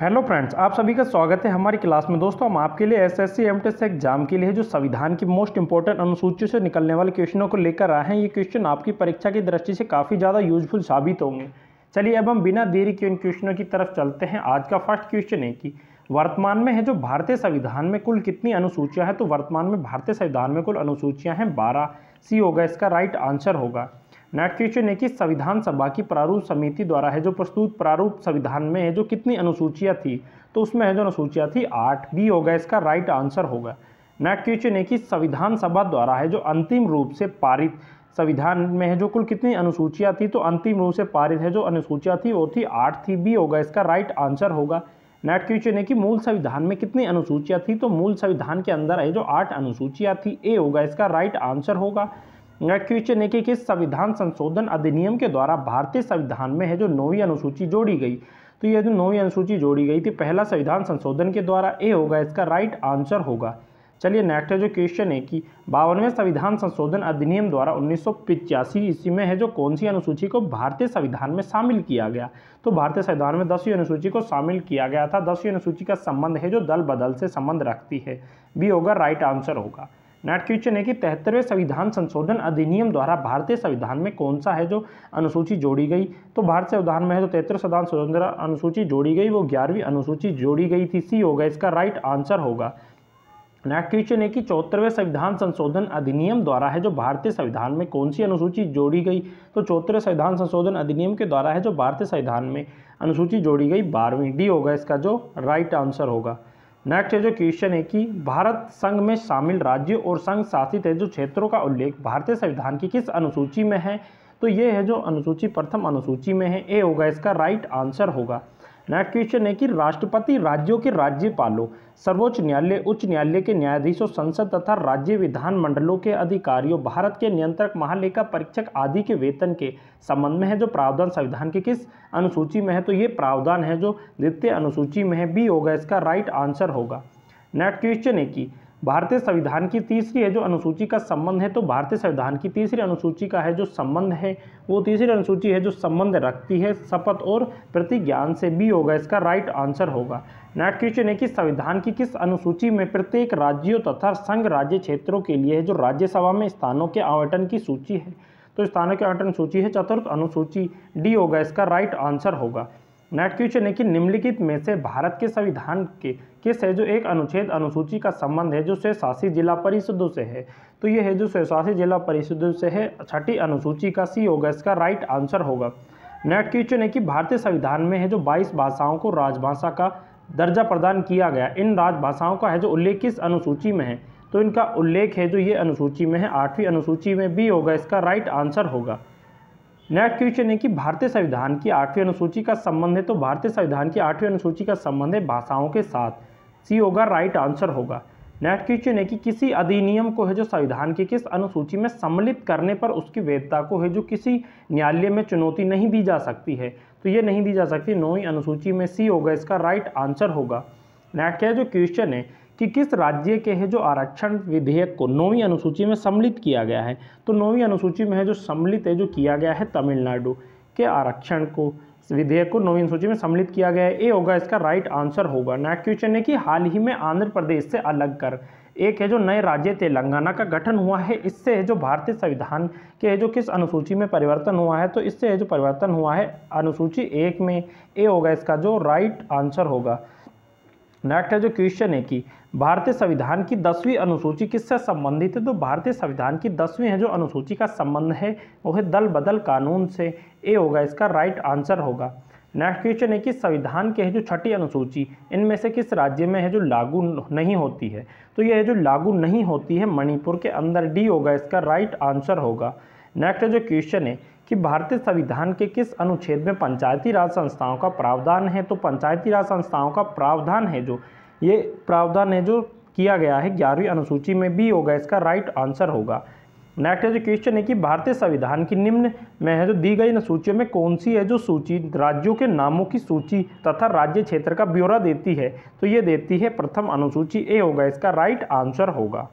Hello friends, आप सभी का स्वागत है हमारी क्लास में। दोस्तों, हम आपके लिए एसएससी एमटेस एग्जाम के लिए जो संविधान की मोस्ट इंपॉर्टेंट अनुसूचियों से निकलने वाले क्वेश्चनों को लेकर आए हैं। ये क्वेश्चन आपकी परीक्षा की दृष्टि से काफ़ी ज़्यादा यूजफुल साबित होंगे। चलिए अब हम बिना देरी के इन क्वेश्चनों की तरफ चलते हैं। आज का फर्स्ट क्वेश्चन है कि वर्तमान में है जो भारतीय संविधान में कुल कितनी अनुसूचियाँ हैं। तो वर्तमान में भारतीय संविधान में कुल अनुसूचियाँ हैं 12। सी होगा इसका राइट आंसर होगा। नेक्स्ट क्वेश्चन है कि संविधान सभा की प्रारूप समिति द्वारा है जो प्रस्तुत प्रारूप संविधान में है जो कितनी अनुसूचियां थी। तो उसमें है जो अनुसूचियां थी 8। बी होगा इसका राइट आंसर होगा। नेक्स्ट क्वेश्चन है कि संविधान सभा द्वारा है जो अंतिम रूप से पारित संविधान में है जो कुल कितनी अनुसूचियां थी। तो अंतिम रूप से पारित है जो अनुसूचियां थी वो थी 8 थी। बी होगा इसका राइट आंसर होगा। नेक्स्ट क्वेश्चन है कि मूल संविधान में कितनी अनुसूचियां थी। तो मूल संविधान के अंदर है जो 8 अनुसूचियां थी। ए होगा इसका राइट आंसर होगा। नेक्स्ट क्वेश्चन है कि किस संविधान संशोधन अधिनियम के द्वारा भारतीय संविधान में है जो 9वीं अनुसूची जोड़ी गई। तो यह जो 9वीं अनुसूची जोड़ी गई थी पहला संविधान संशोधन के द्वारा। ए होगा इसका राइट आंसर होगा। चलिए नेक्स्ट है जो क्वेश्चन है कि 52वें संविधान संशोधन अधिनियम द्वारा 1985 ईस्वी में है जो कौन सी अनुसूची को भारतीय संविधान में शामिल किया गया। तो भारतीय संविधान में 10वीं अनुसूची को शामिल किया गया था। 10वीं अनुसूची का संबंध है जो दल बदल से संबंध रखती है। बी होगा राइट आंसर होगा। नेक्स्ट क्वेश्चन है कि 73वें संविधान संशोधन अधिनियम द्वारा भारतीय संविधान में कौन सा है जो अनुसूची जोड़ी गई। तो भारतीय संविधान में है जो 73वें संविधान संशोधन अनुसूची जोड़ी गई वो 11वीं अनुसूची जोड़ी गई थी। सी होगा इसका राइट आंसर होगा। नेक्स्ट क्वेश्चन है कि 74वें संविधान संशोधन अधिनियम द्वारा है जो भारतीय संविधान में कौन सी अनुसूची जोड़ी गई। तो 74वें संविधान संशोधन अधिनियम के द्वारा है जो भारतीय संविधान में अनुसूची जोड़ी गई 12वीं। डी होगा इसका जो राइट आंसर होगा। नेक्स्ट है जो क्वेश्चन है कि भारत संघ में शामिल राज्यों और संघ शासित है जो क्षेत्रों का उल्लेख भारतीय संविधान की किस अनुसूची में है। तो ये है जो अनुसूची प्रथम अनुसूची में है। ए होगा इसका राइट आंसर होगा। नेक्स्ट क्वेश्चन है कि राष्ट्रपति राज्यों के राज्यपालों, सर्वोच्च न्यायालय, उच्च न्यायालय के न्यायाधीशों, संसद तथा राज्य विधान मंडलों के अधिकारियों, भारत के नियंत्रक, महालेखा परीक्षक आदि के वेतन के संबंध में है जो प्रावधान संविधान की किस अनुसूची में है। तो ये प्रावधान है जो द्वितीय अनुसूची में है। बी होगा इसका राइट आंसर होगा। नेक्स्ट क्वेश्चन है कि भारतीय संविधान की तीसरी है जो अनुसूची का संबंध है। तो भारतीय संविधान की तीसरी अनुसूची का है जो संबंध है वो तीसरी अनुसूची है जो संबंध रखती है शपथ और प्रतिज्ञान से। बी होगा इसका राइट आंसर होगा। नेक्स्ट क्वेश्चन है कि संविधान की किस अनुसूची में प्रत्येक राज्यों तथा संघ राज्य क्षेत्रों के लिए है जो राज्यसभा में स्थानों के आवंटन की सूची है। तो स्थानों के आवंटन सूची है चतुर्थ अनुसूची। डी होगा इसका राइट आंसर होगा। नेक्स्ट क्वेश्चन है कि निम्नलिखित में से भारत के संविधान के किस है जो एक अनुच्छेद अनुसूची का संबंध है जो स्वशासित जिला परिषदों से है। तो ये है जो स्वशासित जिला परिषदों से है छठी अनुसूची का। सी होगा इसका राइट आंसर होगा। नेक्स्ट क्वेश्चन है कि भारतीय संविधान में है जो 22 भाषाओं को राजभाषा का दर्जा प्रदान किया गया। इन राजभाषाओं का है जो उल्लेख किस अनुसूची में है। तो इनका उल्लेख है जो ये अनुसूची में है 8वीं अनुसूची में। बी होगा इसका राइट आंसर होगा। नेक्स्ट क्वेश्चन है कि भारतीय संविधान की 8वीं अनुसूची का संबंध है। तो भारतीय संविधान की 8वीं अनुसूची का संबंध है भाषाओं के साथ। सी होगा राइट आंसर होगा। नेक्स्ट क्वेश्चन है कि किसी अधिनियम को है जो संविधान की किस अनुसूची में सम्मिलित करने पर उसकी वैधता को है जो किसी न्यायालय में चुनौती नहीं दी जा सकती है। तो ये नहीं दी जा सकती 9वीं अनुसूची में। सी होगा इसका राइट आंसर होगा। नेक्स्ट है जो क्वेश्चन है कि किस राज्य के है जो आरक्षण विधेयक को 9वीं अनुसूची में सम्मिलित किया गया है। तो 9वीं अनुसूची में है जो सम्मिलित है जो किया गया है तमिलनाडु के आरक्षण को विधेयक को 9वीं अनुसूची में सम्मिलित किया गया है। ए होगा इसका राइट आंसर होगा। नेक्स्ट क्वेश्चन है कि हाल ही में आंध्र प्रदेश से अलग कर एक है जो नए राज्य तेलंगाना का गठन हुआ है। इससे है जो भारतीय संविधान के है जो किस अनुसूची में परिवर्तन हुआ है। तो इससे है जो परिवर्तन हुआ है अनुसूची 1 में। ए होगा इसका जो राइट आंसर होगा। नेक्स्ट है जो क्वेश्चन है कि भारतीय संविधान की 10वीं अनुसूची किससे संबंधित है। तो भारतीय संविधान की 10वीं है जो अनुसूची का संबंध है वो है दल बदल कानून से। ए होगा इसका राइट आंसर होगा। नेक्स्ट क्वेश्चन है कि संविधान के है जो छठी अनुसूची इनमें से किस राज्य में है जो लागू नहीं होती है। तो यह है जो लागू नहीं होती है मणिपुर के अंदर। डी होगा इसका राइट आंसर होगा। नेक्स्ट है जो क्वेश्चन है कि भारतीय संविधान के किस अनुच्छेद में पंचायती राज संस्थाओं का प्रावधान है। तो पंचायती राज संस्थाओं का प्रावधान है जो ये प्रावधान है जो किया गया है 11वीं अनुसूची में। बी होगा इसका राइट आंसर होगा। नेक्स्ट है जो क्वेश्चन है कि भारतीय संविधान की निम्न में है जो दी गई सूचियों में कौन सी है जो सूची राज्यों के नामों की सूची तथा राज्य क्षेत्र का ब्यौरा देती है। तो ये देती है प्रथम अनुसूची। ए होगा इसका राइट आंसर होगा।